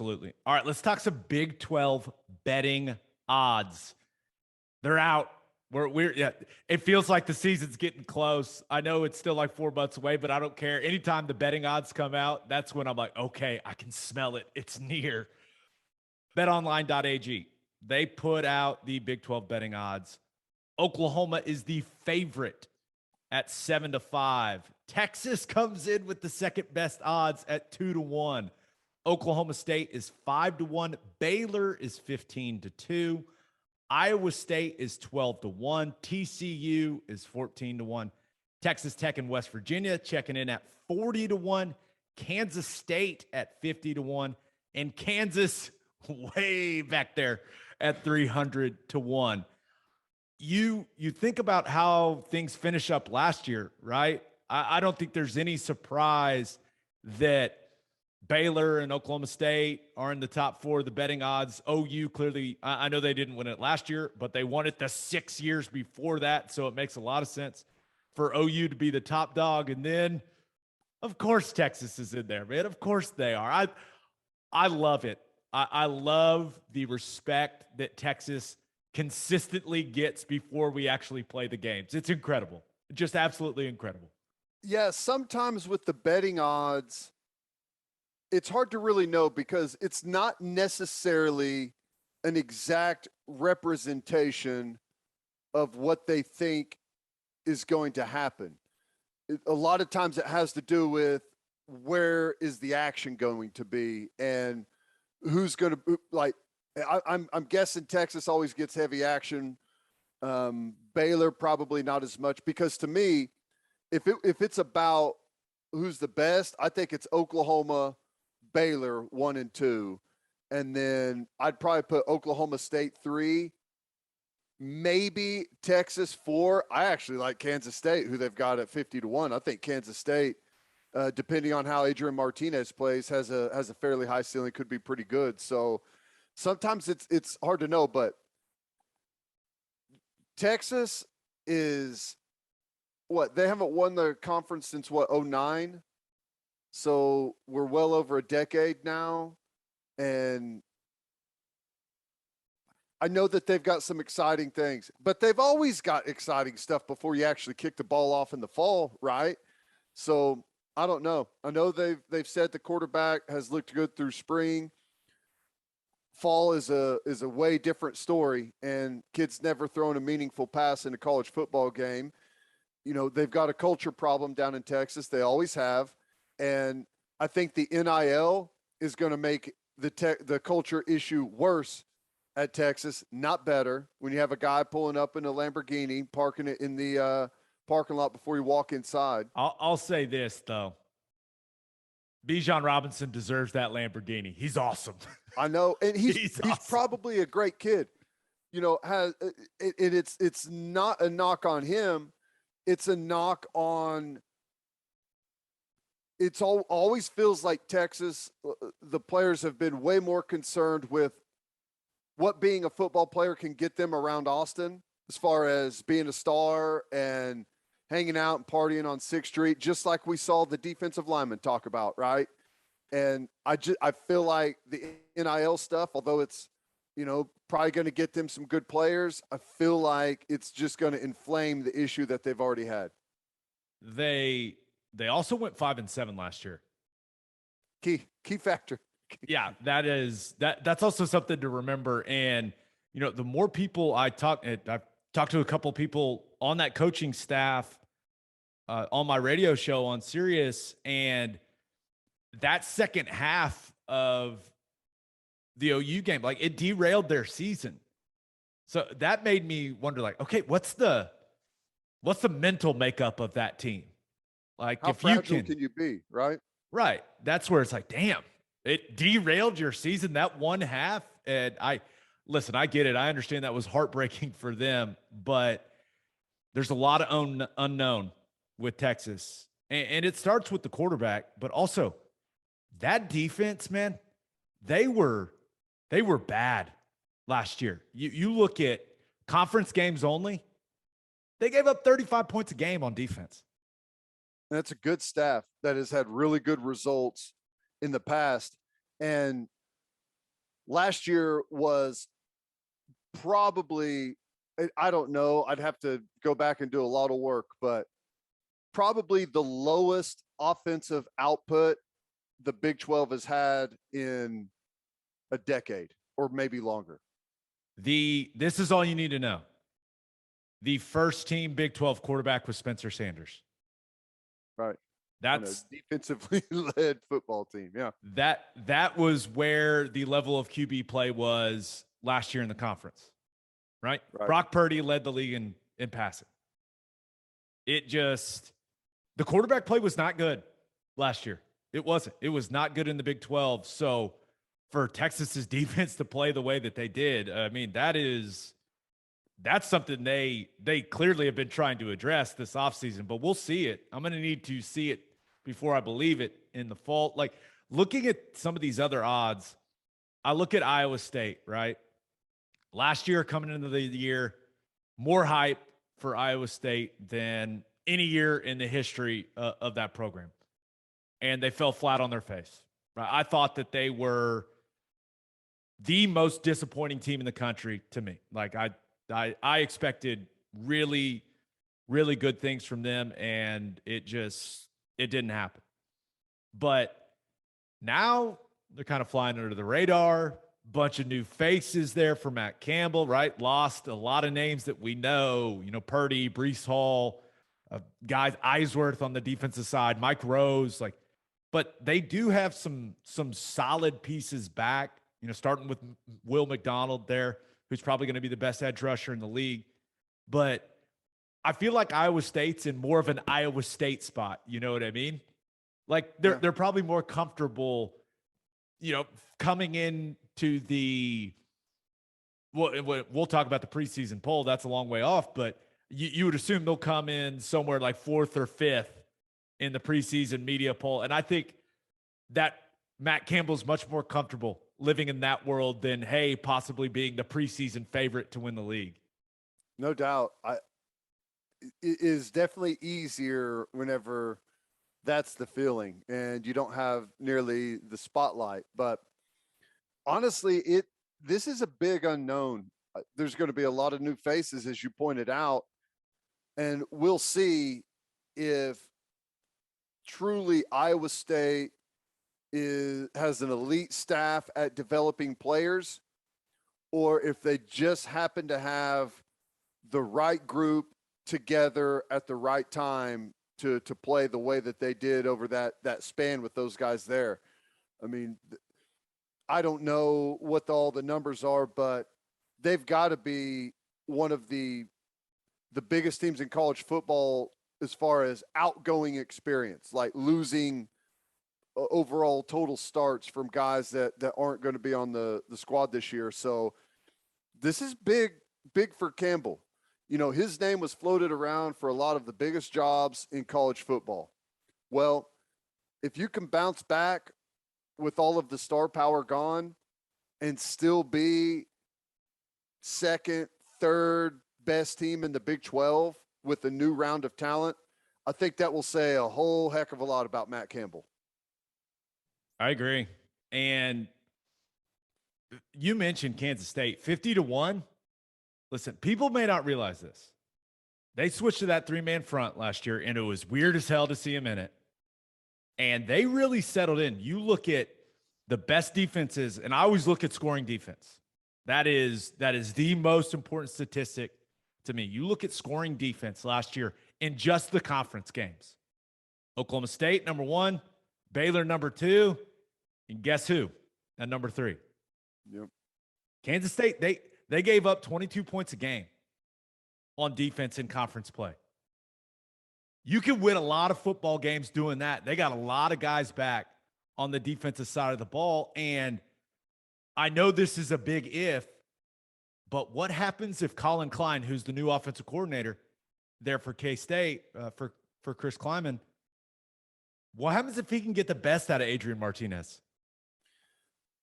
Absolutely. All right, let's talk some Big 12 betting odds. They're out. Yeah, it feels like the season's getting close. I know it's still like 4 months away, but I don't care. Anytime the betting odds come out, that's when I'm like, okay, I can smell it. It's near. BetOnline.ag. They put out the Big 12 betting odds. Oklahoma is the favorite at 7-5. Texas comes in with the second best odds at 2-1. Oklahoma State is 5-1. Baylor is 15-2. Iowa State is 12-1. TCU is 14-1. Texas Tech and West Virginia checking in at 40-1. Kansas State at 50-1. And Kansas way back there at 300-1. You think about how things finish up last year, right? I don't think there's any surprise that Baylor and Oklahoma State are in the top 4 of the betting odds. OU clearly, I know they didn't win it last year, but they won it the 6 years before that. So it makes a lot of sense for OU to be the top dog. And then, of course, Texas is in there, man. Of course they are. I love it. I love the respect that Texas consistently gets before we actually play the games. It's incredible. Just absolutely incredible. Yeah, sometimes with the betting odds, it's hard to really know because it's not necessarily an exact representation of what they think is going to happen. A lot of times it has to do with where is the action going to be and who's going to, like, I'm guessing Texas always gets heavy action. Baylor probably not as much, because to me, if it's about who's the best, I think it's Oklahoma, Baylor 1 and 2, and then I'd probably put Oklahoma State 3, maybe Texas 4. I actually like Kansas State, who they've got at 50-1. I think Kansas State, depending on how Adrian Martinez plays, has a fairly high ceiling, could be pretty good. So sometimes it's hard to know, but Texas is what, they haven't won the conference since what, 09? So we're well over a decade now. And I know that they've got some exciting things, but they've always got exciting stuff before you actually kick the ball off in the fall, right? So I don't know. I know they've said the quarterback has looked good through spring. Fall is a way different story, and kids never thrown a meaningful pass in a college football game. You know, they've got a culture problem down in Texas. They always have. And I think the NIL is going to make the culture issue worse at Texas, not better. When you have a guy pulling up in a Lamborghini, parking it in the parking lot before you walk inside. I'll say this, though. Bijan Robinson deserves that Lamborghini. He's awesome. I know. And he's awesome. Probably a great kid. You know, it's not a knock on him. It's a knock on, always feels like Texas, the players have been way more concerned with what being a football player can get them around Austin, as far as being a star and hanging out and partying on 6th Street, just like we saw the defensive linemen talk about, right? And I feel like the NIL stuff, although it's, you know, probably going to get them some good players, I feel like it's just going to inflame the issue that they've already had. They also went 5-7 last year. Key factor. Yeah, that's also something to remember. And, you know, the more people I've talked to a couple people on that coaching staff on my radio show on Sirius, and that second half of the OU game, like, it derailed their season. So that made me wonder, like, okay, what's the mental makeup of that team? Like, how if fragile you can you be, right? Right. That's where it's like, damn, it derailed your season that one half. And I get it. I understand that was heartbreaking for them, but there's a lot of unknown with Texas. And it starts with the quarterback, but also that defense, man, they were bad last year. You look at conference games only, they gave up 35 points a game on defense. That's a good staff that has had really good results in the past. And last year was probably, I don't know, I'd have to go back and do a lot of work, but probably the lowest offensive output the Big 12 has had in a decade or maybe longer. This is all you need to know. The first team Big 12 quarterback was Spencer Sanders. Right. That's defensively led football team. Yeah. That was where the level of QB play was last year in the conference. Right? Brock Purdy led the league in passing. The quarterback play was not good last year. It wasn't. It was not good in the Big 12. So for Texas's defense to play the way that they did, I mean, that's something they clearly have been trying to address this offseason, but we'll see it. I'm going to need to see it before I believe it in the fall. Like, looking at some of these other odds, I look at Iowa State, right? Last year, coming into the year, more hype for Iowa State than any year in the history of that program. And they fell flat on their face. Right? I thought that they were the most disappointing team in the country to me. Like, I expected really, really good things from them, and it didn't happen. But now they're kind of flying under the radar. Bunch of new faces there for Matt Campbell, right? Lost a lot of names that we know, Purdy, Breece Hall, guys, Eisworth on the defensive side, Mike Rose, but they do have some solid pieces back, starting with Will McDonald there, who's probably going to be the best edge rusher in the league. But I feel like Iowa State's in more of an Iowa State spot. You know what I mean? Like, they're probably more comfortable, coming in to we'll talk about the preseason poll. That's a long way off, but you would assume they'll come in somewhere like fourth or fifth in the preseason media poll. And I think that Matt Campbell's much more comfortable living in that world than, hey, possibly being the preseason favorite to win the league. No doubt. It is definitely easier whenever that's the feeling and you don't have nearly the spotlight. But honestly, this is a big unknown. There's going to be a lot of new faces, as you pointed out, and we'll see if truly Iowa State has an elite staff at developing players, or if they just happen to have the right group together at the right time to play the way that they did over that span with those guys there. I mean, I don't know what all the numbers are, but they've got to be one of the biggest teams in college football as far as outgoing experience, like losing overall total starts from guys that aren't going to be on the squad this year. So this is big for Campbell. His name was floated around for a lot of the biggest jobs in college football. Well, if you can bounce back with all of the star power gone and still be second, third best team in the Big 12 with a new round of talent, I think that will say a whole heck of a lot about Matt Campbell. I agree. And you mentioned Kansas State, 50-1. Listen, people may not realize this. They switched to that three-man front last year, and it was weird as hell to see them in it. And they really settled in. You look at the best defenses, and I always look at scoring defense. That is the most important statistic to me. You look at scoring defense last year in just the conference games. Oklahoma State, number 1. Baylor, number 2. And guess who at number 3? Yep. Kansas State, they gave up 22 points a game on defense in conference play. You can win a lot of football games doing that. They got a lot of guys back on the defensive side of the ball. And I know this is a big if, but what happens if Colin Klein, who's the new offensive coordinator there for K-State, for Chris Kleiman, what happens if he can get the best out of Adrian Martinez?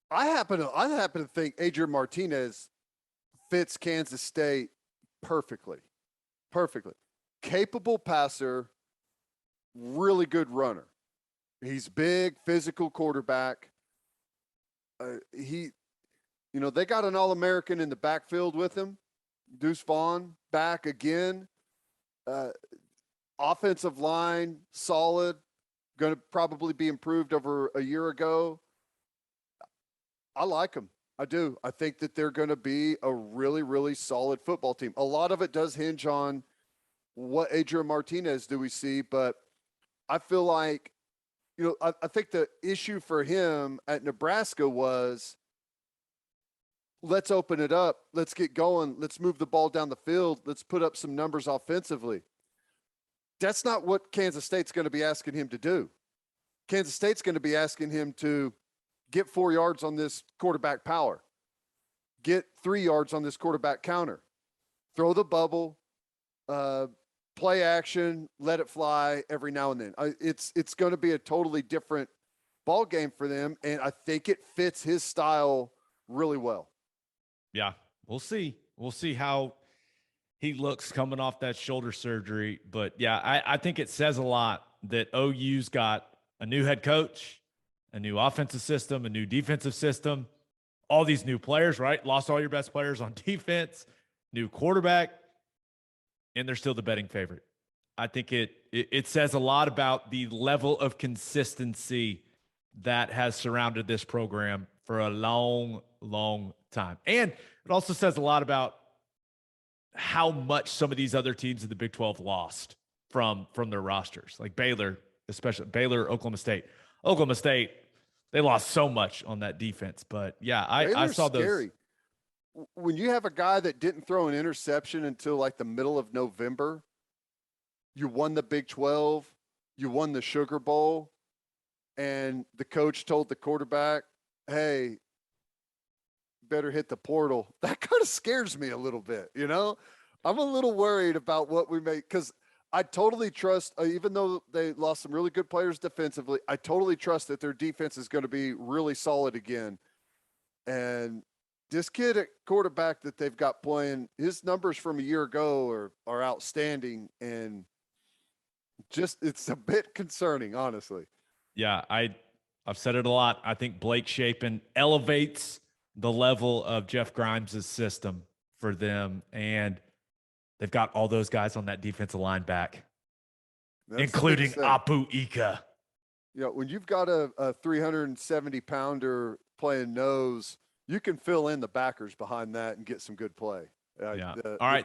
I happen to think Adrian Martinez fits Kansas State perfectly. Capable passer, really good runner. He's big, physical quarterback. You know, they got an All-American in the backfield with him. Deuce Vaughn back again. Offensive line, solid. Going to probably be improved over a year ago. I like them. I do. I think that they're going to be a really, really solid football team. A lot of it does hinge on what Adrian Martinez do we see, but I feel like, you know, I think the issue for him at Nebraska was, let's open it up. Let's get going. Let's move the ball down the field. Let's put up some numbers offensively. That's not what Kansas State's going to be asking him to do. Kansas State's going to be asking him to get 4 yards on this quarterback power, get 3 yards on this quarterback counter, throw the bubble, play action, let it fly every now and then. It's going to be a totally different ball game for them, and I think it fits his style really well. Yeah, we'll see. We'll see how he looks coming off that shoulder surgery. But yeah, I think it says a lot that OU's got a new head coach, a new offensive system, a new defensive system, all these new players, right? Lost all your best players on defense, new quarterback, and they're still the betting favorite. I think it says a lot about the level of consistency that has surrounded this program for a long, long time. And it also says a lot about how much some of these other teams in the Big 12 lost from their rosters, like Baylor, especially Baylor, Oklahoma State. Oklahoma State, they lost so much on that defense. But yeah, I saw those. Scary. When you have a guy that didn't throw an interception until like the middle of November, you won the Big 12, you won the Sugar Bowl, and the coach told the quarterback, hey, better hit the portal. That kind of scares me a little bit, you know? I'm a little worried about what we make, because I totally trust, even though they lost some really good players defensively, I totally trust that their defense is going to be really solid again. And this kid at quarterback that they've got playing, his numbers from a year ago are outstanding, and just it's a bit concerning, honestly. Yeah, I've said it a lot. I think Blake Shapen elevates the level of Jeff Grimes' system for them, and they've got all those guys on that defensive line back, including Apu Ika. Yeah, when you've got a 370-pounder playing nose, you can fill in the backers behind that and get some good play. Yeah. All right.